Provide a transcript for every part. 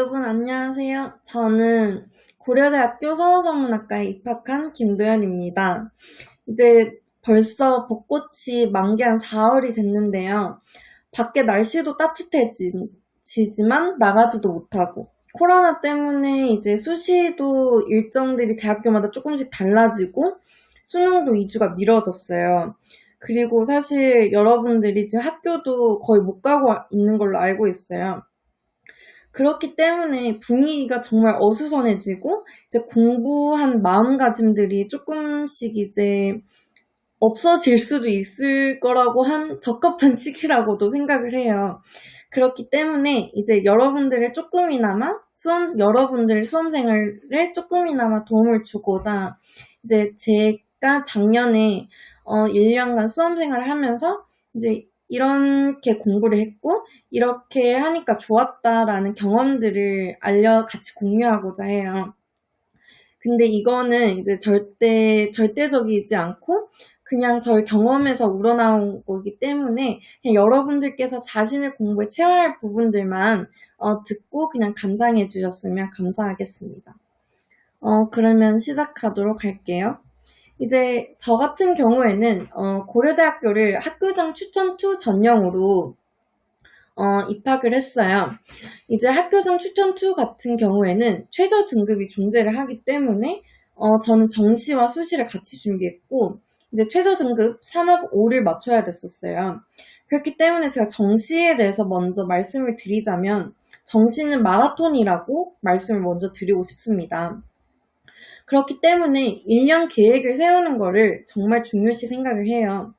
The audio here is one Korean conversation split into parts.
여러분 안녕하세요. 저는 고려대학교 서울서문학과에 입학한 김도연입니다. 이제 벌써 벚꽃이 만개한 4월이 됐는데요. 밖에 날씨도 따뜻해지지만 나가지도 못하고 코로나 때문에 이제 수시도 일정들이 대학교마다 조금씩 달라지고 수능도 2주가 미뤄졌어요. 그리고 사실 여러분들이 지금 학교도 거의 못 가고 있는 걸로 알고 있어요. 그렇기 때문에 분위기가 정말 어수선해지고 이제 공부한 마음가짐들이 조금씩 이제 없어질 수도 있을 거라고 한 적합한 시기라고도 생각을 해요. 그렇기 때문에 이제 여러분들의 수험생활에 조금이나마 도움을 주고자 이제 제가 작년에 1년간 수험생활을 하면서 이제 이렇게 공부를 했고 이렇게 하니까 좋았다라는 경험들을 같이 공유하고자 해요. 근데 이거는 이제 절대적이지 않고 그냥 저희 경험에서 우러나온 거기 때문에 그냥 여러분들께서 자신의 공부에 채워야 할 부분들만 듣고 그냥 감상해 주셨으면 감사하겠습니다. 그러면 시작하도록 할게요. 이제 저 같은 경우에는 고려대학교를 학교장 추천 2 전형으로 입학을 했어요. 이제 학교장 추천 2 같은 경우에는 최저 등급이 존재를 하기 때문에 저는 정시와 수시를 같이 준비했고 이제 최저 등급 3업 5를 맞춰야 됐었어요. 그렇기 때문에 제가 정시에 대해서 먼저 말씀을 드리자면 정시는 마라톤이라고 말씀을 먼저 드리고 싶습니다. 그렇기 때문에 1년 계획을 세우는 거를 정말 중요시 생각을 해요.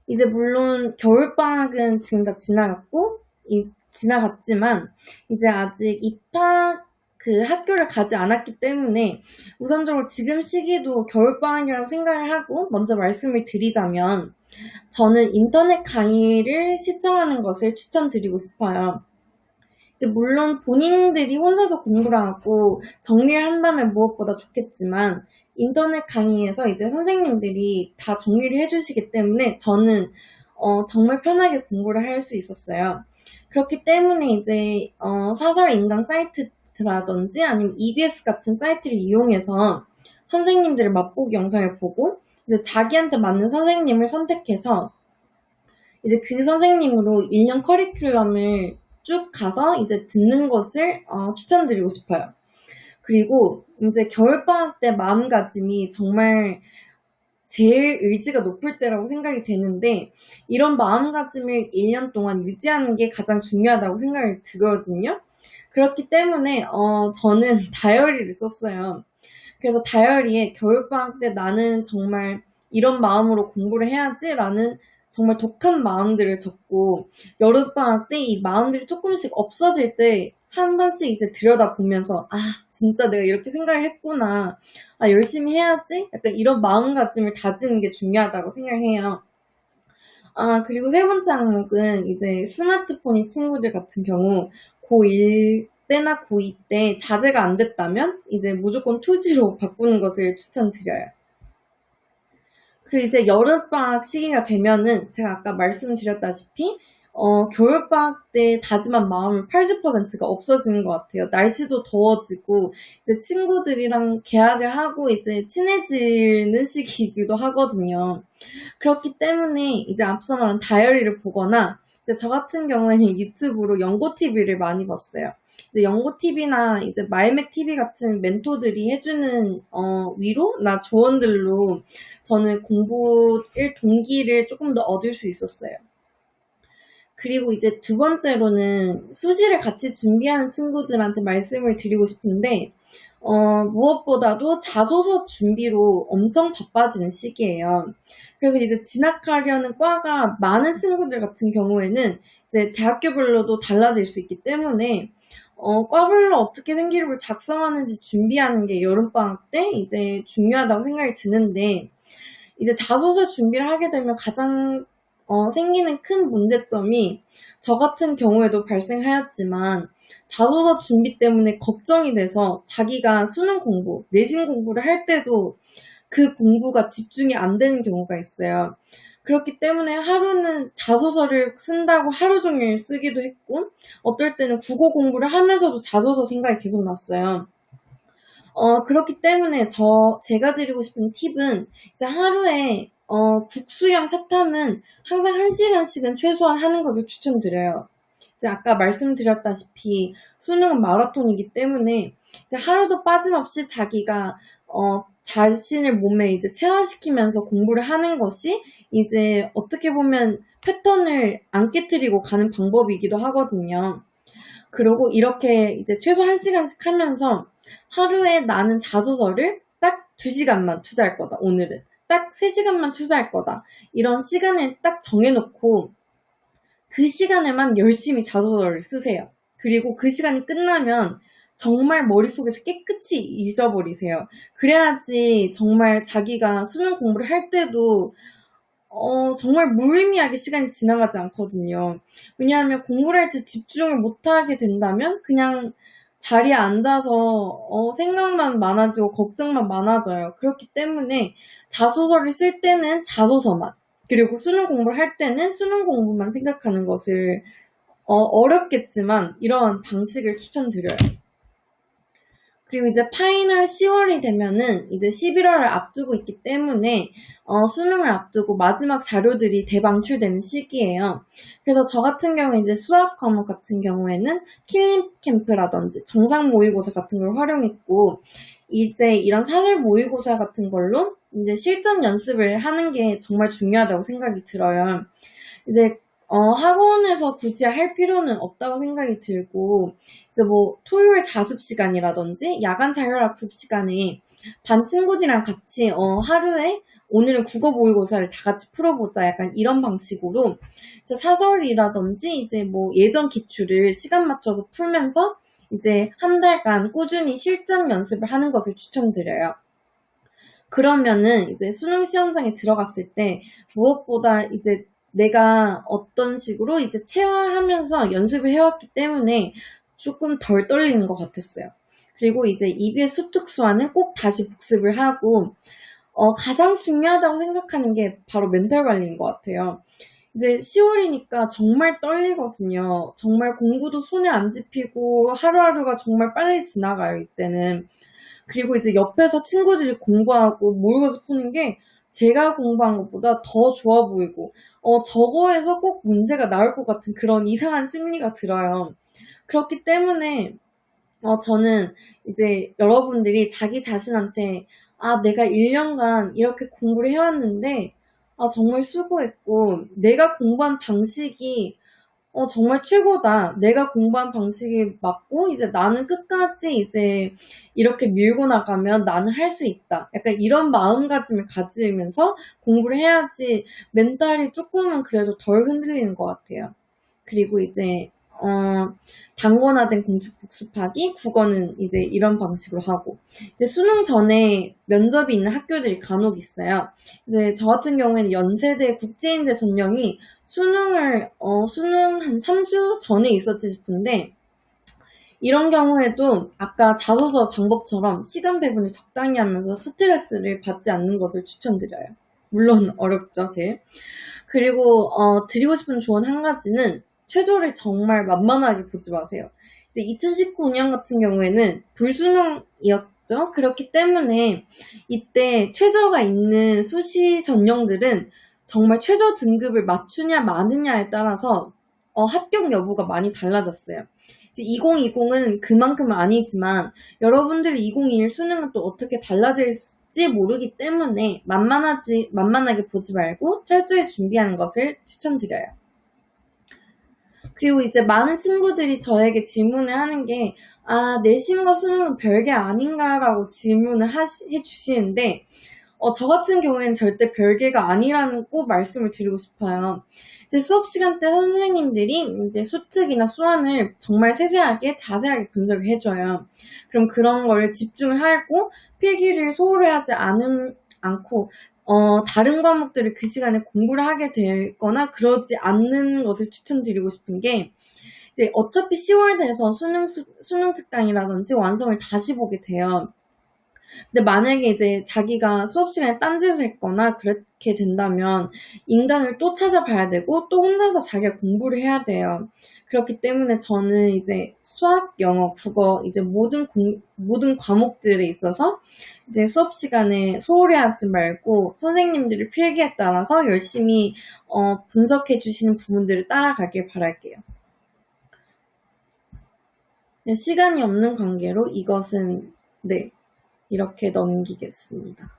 이제 물론 겨울방학은 지금 다 지나갔지만 이제 아직 학교를 가지 않았기 때문에 우선적으로 지금 시기도 겨울방학이라고 생각을 하고 먼저 말씀을 드리자면 저는 인터넷 강의를 시청하는 것을 추천드리고 싶어요. 이제 물론 본인들이 혼자서 공부를 하고 정리를 한다면 무엇보다 좋겠지만 인터넷 강의에서 이제 선생님들이 다 정리를 해주시기 때문에 저는 정말 편하게 공부를 할 수 있었어요. 그렇기 때문에 이제 사설 인강 사이트라든지 아니면 EBS 같은 사이트를 이용해서 선생님들의 맛보기 영상을 보고 이제 자기한테 맞는 선생님을 선택해서 이제 그 선생님으로 1년 커리큘럼을 쭉 가서 이제 듣는 것을 추천드리고 싶어요. 그리고 이제 겨울방학 때 마음가짐이 정말 제일 의지가 높을 때라고 생각이 되는데 이런 마음가짐을 1년 동안 유지하는 게 가장 중요하다고 생각이 들거든요. 그렇기 때문에 저는 다이어리를 썼어요. 그래서 다이어리에 겨울방학 때 나는 정말 이런 마음으로 공부를 해야지라는 정말 독한 마음들을 적고 여름방학 때 이 마음들이 조금씩 없어질 때 한 번씩 이제 들여다보면서 진짜 내가 이렇게 생각을 했구나. 열심히 해야지. 약간 이런 마음가짐을 다지는 게 중요하다고 생각해요. 그리고 세 번째 항목은 이제 스마트폰이 친구들 같은 경우 고1 때나 고2 때 자제가 안 됐다면 이제 무조건 2G로 바꾸는 것을 추천드려요. 그리고 이제 여름방학 시기가 되면은 제가 아까 말씀드렸다시피 겨울방학 때 다짐한 마음은 80%가 없어지는 것 같아요. 날씨도 더워지고 이제 친구들이랑 계약을 하고 이제 친해지는 시기이기도 하거든요. 그렇기 때문에 이제 앞서 말한 다이어리를 보거나 이제 저 같은 경우에는 유튜브로 연고 TV를 많이 봤어요. 이제 연고 TV나 이제 마이맥 TV 같은 멘토들이 해주는 위로나 조언들로 저는 공부의 동기를 조금 더 얻을 수 있었어요. 그리고 이제 두 번째로는 수시를 같이 준비하는 친구들한테 말씀을 드리고 싶은데 무엇보다도 자소서 준비로 엄청 바빠지는 시기예요. 그래서 이제 진학하려는 과가 많은 친구들 같은 경우에는 이제 대학교별로도 달라질 수 있기 때문에 과별로 어떻게 생기록을 작성하는지 준비하는 게 여름방학 때 이제 중요하다고 생각이 드는데 이제 자소서 준비를 하게 되면 가장 생기는 큰 문제점이 저 같은 경우에도 발생하였지만 자소서 준비 때문에 걱정이 돼서 자기가 수능 공부, 내신 공부를 할 때도 그 공부가 집중이 안 되는 경우가 있어요. 그렇기 때문에 하루는 자소서를 쓴다고 하루 종일 쓰기도 했고, 어떨 때는 국어 공부를 하면서도 자소서 생각이 계속 났어요. 그렇기 때문에 제가 드리고 싶은 팁은 이제 하루에 국수형 사탐은 항상 1시간씩은 최소한 하는 것을 추천드려요. 이제 아까 말씀드렸다시피 수능은 마라톤이기 때문에 이제 하루도 빠짐없이 자기가 자신의 몸에 이제 체화시키면서 공부를 하는 것이 이제 어떻게 보면 패턴을 안 깨뜨리고 가는 방법이기도 하거든요. 그리고 이렇게 이제 최소 1시간씩 하면서 하루에 나는 자소서를 딱 2시간만 투자할 거다. 오늘은 딱 3시간만 투자할 거다. 이런 시간을 딱 정해놓고 그 시간에만 열심히 자소서를 쓰세요. 그리고 그 시간이 끝나면 정말 머릿속에서 깨끗이 잊어버리세요. 그래야지 정말 자기가 수능 공부를 할 때도 정말 무의미하게 시간이 지나가지 않거든요. 왜냐하면 공부를 할 때 집중을 못하게 된다면 그냥 자리에 앉아서 생각만 많아지고 걱정만 많아져요. 그렇기 때문에 자소서를 쓸 때는 자소서만, 그리고 수능 공부를 할 때는 수능 공부만 생각하는 것을 어렵겠지만 이런 방식을 추천드려요. 그리고 이제 파이널 10월이 되면은 이제 11월을 앞두고 있기 때문에 수능을 앞두고 마지막 자료들이 대방출되는 시기예요. 그래서 저 같은 경우에 이제 수학 과목 같은 경우에는 킬링 캠프라든지 정상 모의고사 같은 걸 활용했고, 이제 이런 사설 모의고사 같은 걸로 이제 실전 연습을 하는 게 정말 중요하다고 생각이 들어요. 이제 학원에서 굳이 할 필요는 없다고 생각이 들고, 이제 뭐 토요일 자습 시간이라든지 야간 자율학습 시간에 반 친구들이랑 같이 하루에 오늘은 국어 모의고사를 다 같이 풀어보자, 약간 이런 방식으로 이제 사설이라든지 이제 뭐 예전 기출을 시간 맞춰서 풀면서 이제 한 달간 꾸준히 실전 연습을 하는 것을 추천드려요. 그러면은 이제 수능 시험장에 들어갔을 때 무엇보다 이제 내가 어떤 식으로 이제 체화하면서 연습을 해왔기 때문에 조금 덜 떨리는 것 같았어요. 그리고 이제 EBS 수특수화는 꼭 다시 복습을 하고, 가장 중요하다고 생각하는 게 바로 멘탈 관리인 것 같아요. 이제 10월이니까 정말 떨리거든요. 정말 공부도 손에 안 집히고 하루하루가 정말 빨리 지나가요, 이때는. 그리고 이제 옆에서 친구들이 공부하고 모의고사 푸는 게 제가 공부한 것보다 더 좋아 보이고, 저거에서 꼭 문제가 나올 것 같은 그런 이상한 심리가 들어요. 그렇기 때문에, 저는 이제 여러분들이 자기 자신한테, 내가 1년간 이렇게 공부를 해왔는데, 정말 수고했고, 내가 공부한 방식이 정말 최고다. 내가 공부한 방식이 맞고, 이제 나는 끝까지 이제 이렇게 밀고 나가면 나는 할 수 있다. 약간 이런 마음가짐을 가지면서 공부를 해야지 멘탈이 조금은 그래도 덜 흔들리는 것 같아요. 그리고 이제, 단권화된 공식 복습하기, 국어는 이제 이런 방식으로 하고, 이제 수능 전에 면접이 있는 학교들이 간혹 있어요. 이제 저 같은 경우에는 연세대 국제인재 전형이 수능 한 3주 전에 있었지 싶은데, 이런 경우에도 아까 자소서 방법처럼 시간 배분을 적당히 하면서 스트레스를 받지 않는 것을 추천드려요. 물론 어렵죠, 제일. 그리고 드리고 싶은 조언 한 가지는 최저를 정말 만만하게 보지 마세요. 이제 2019년 같은 경우에는 불수능이었죠. 그렇기 때문에 이때 최저가 있는 수시 전형들은 정말 최저 등급을 맞추냐 마느냐에 따라서 합격 여부가 많이 달라졌어요. 이제 2020은 그만큼은 아니지만 여러분들 2021 수능은 또 어떻게 달라질지 모르기 때문에 만만하게 보지 말고 철저히 준비하는 것을 추천드려요. 그리고 이제 많은 친구들이 저에게 질문을 하는 게, 내신과 수능은 별게 아닌가라고 질문을 해주시는데, 저 같은 경우에는 절대 별개가 아니라는 꼭 말씀을 드리고 싶어요. 이제 수업 시간 때 선생님들이 이제 수특이나 수완을 정말 세세하게 자세하게 분석을 해줘요. 그럼 그런 걸 집중을 하고 필기를 소홀히 하지 않고 다른 과목들을 그 시간에 공부를 하게 되거나 그러지 않는 것을 추천드리고 싶은 게, 이제 어차피 10월 돼서 수능 특강이라든지 완성을 다시 보게 돼요. 근데 만약에 이제 자기가 수업 시간에 딴짓을 했거나 그렇게 된다면 인강을 또 찾아봐야 되고 또 혼자서 자기가 공부를 해야 돼요. 그렇기 때문에 저는 이제 수학, 영어, 국어 이제 모든 과목들에 있어서 이제 수업 시간에 소홀히 하지 말고 선생님들의 필기에 따라서 열심히 분석해 주시는 부분들을 따라가길 바랄게요. 네, 시간이 없는 관계로 이것은 네. 이렇게 넘기겠습니다.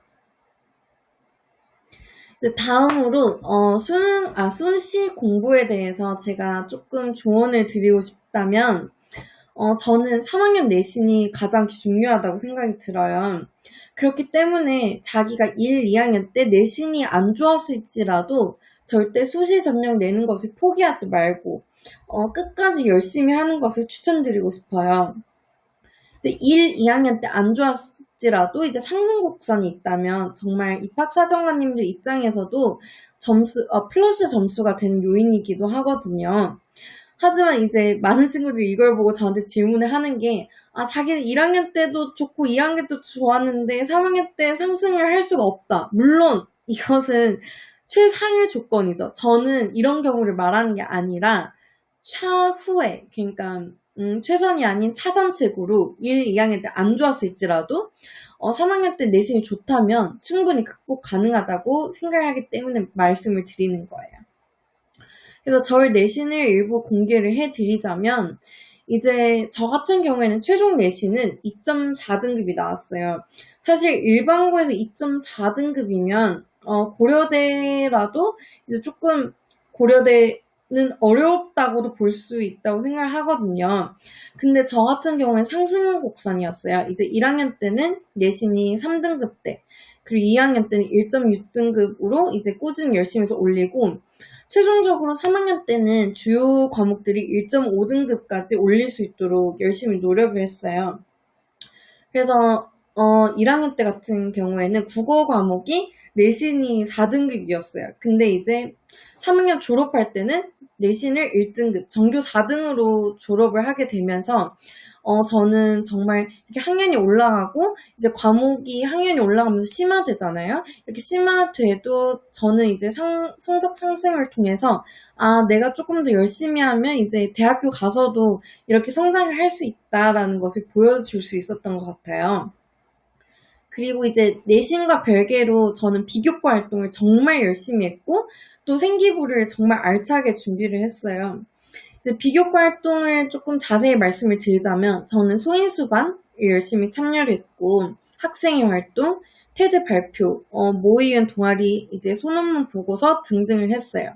이제 다음으로 수시 공부에 대해서 제가 조금 조언을 드리고 싶다면 저는 3학년 내신이 가장 중요하다고 생각이 들어요. 그렇기 때문에 자기가 1, 2학년 때 내신이 안 좋았을지라도 절대 수시 전형 내는 것을 포기하지 말고 끝까지 열심히 하는 것을 추천드리고 싶어요. 이제 1, 2학년 때 안 좋았을지라도 이제 상승 곡선이 있다면 정말 입학사정관님들 입장에서도 플러스 점수가 되는 요인이기도 하거든요. 하지만 이제 많은 친구들이 이걸 보고 저한테 질문을 하는 게 자기는 1학년 때도 좋고 2학년 때도 좋았는데 3학년 때 상승을 할 수가 없다. 물론 이것은 최상의 조건이죠. 저는 이런 경우를 말하는 게 아니라 차후에 그러니까 최선이 아닌 차선책으로 1, 2학년 때 안 좋았을지라도 3학년 때 내신이 좋다면 충분히 극복 가능하다고 생각하기 때문에 말씀을 드리는 거예요. 그래서 저희 내신을 일부 공개를 해드리자면 이제 저 같은 경우에는 최종 내신은 2.4등급이 나왔어요. 사실 일반고에서 2.4등급이면 고려대라도 이제 조금 고려대는 어렵다고도 볼 수 있다고 생각을 하거든요. 근데 저 같은 경우는 상승 곡선이었어요. 이제 1학년 때는 내신이 3등급대, 그리고 2학년 때는 1.6등급으로 이제 꾸준히 열심히 해서 올리고, 최종적으로 3학년 때는 주요 과목들이 1.5등급까지 올릴 수 있도록 열심히 노력을 했어요. 그래서 1학년 때 같은 경우에는 국어 과목이 내신이 4등급이었어요. 근데 이제 3학년 졸업할 때는 내신을 1등급, 전교 4등으로 졸업을 하게 되면서 저는 정말 이렇게 학년이 올라가고 이제 과목이 학년이 올라가면서 심화되잖아요. 이렇게 심화돼도 저는 이제 성적 상승을 통해서 내가 조금 더 열심히 하면 이제 대학교 가서도 이렇게 성장을 할 수 있다라는 것을 보여줄 수 있었던 것 같아요. 그리고 이제 내신과 별개로 저는 비교과 활동을 정말 열심히 했고 또 생기부를 정말 알차게 준비를 했어요. 이제 비교과 활동을 조금 자세히 말씀을 드리자면 저는 소인수반을 열심히 참여를 했고 학생회 활동, 테드 발표, 모의원 동아리, 이제 소논문 보고서 등등을 했어요.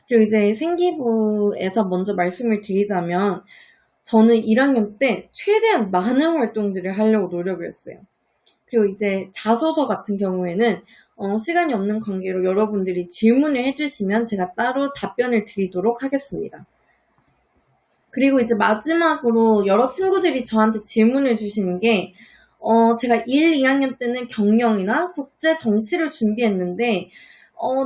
그리고 이제 생기부에서 먼저 말씀을 드리자면 저는 1학년 때 최대한 많은 활동들을 하려고 노력을 했어요. 그리고 이제 자소서 같은 경우에는 시간이 없는 관계로 여러분들이 질문을 해주시면 제가 따로 답변을 드리도록 하겠습니다. 그리고 이제 마지막으로 여러 친구들이 저한테 질문을 주시는 게 제가 1, 2학년 때는 경영이나 국제 정치를 준비했는데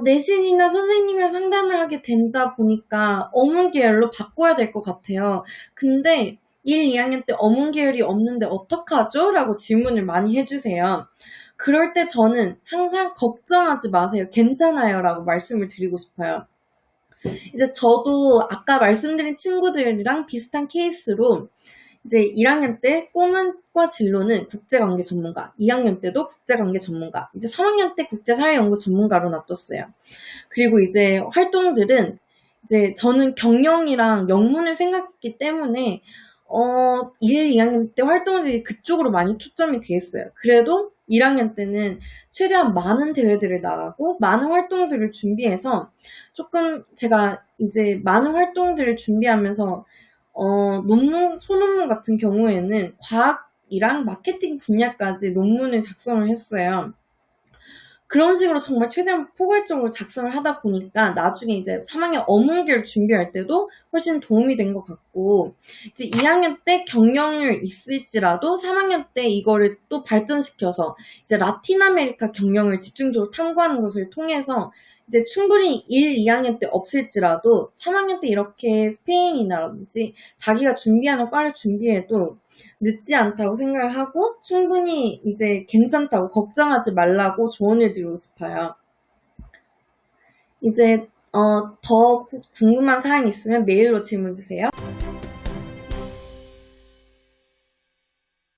내신이나 선생님이랑 상담을 하게 된다 보니까 어문 계열로 바꿔야 될 것 같아요. 근데 1, 2학년 때 어문 계열이 없는데 어떡하죠? 라고 질문을 많이 해주세요. 그럴 때 저는 항상 걱정하지 마세요. 괜찮아요. 라고 말씀을 드리고 싶어요. 이제 저도 아까 말씀드린 친구들이랑 비슷한 케이스로 이제 1학년 때 꿈과 진로는 국제관계 전문가, 2학년 때도 국제관계 전문가, 이제 3학년 때 국제사회연구 전문가로 놔뒀어요. 그리고 이제 활동들은 이제 저는 경영이랑 영문을 생각했기 때문에 1, 2학년 때 활동들이 그쪽으로 많이 초점이 돼 있어요. 그래도 1학년 때는 최대한 많은 대회들을 나가고 많은 활동들을 준비해서 조금 제가 이제 많은 활동들을 준비하면서 소논문 같은 경우에는 과학이랑 마케팅 분야까지 논문을 작성을 했어요. 그런 식으로 정말 최대한 포괄적으로 작성을 하다 보니까 나중에 이제 3학년 어문계를 준비할 때도 훨씬 도움이 된 것 같고, 이제 2학년 때 경영을 있을지라도 3학년 때 이거를 또 발전시켜서 이제 라틴 아메리카 경영을 집중적으로 탐구하는 것을 통해서 이제 충분히 1, 2학년 때 없을지라도 3학년 때 이렇게 스페인이라든지 자기가 준비하는 과를 준비해도 늦지 않다고 생각을 하고 충분히 이제 괜찮다고 걱정하지 말라고 조언을 드리고 싶어요. 이제 더 궁금한 사항이 있으면 메일로 질문 주세요.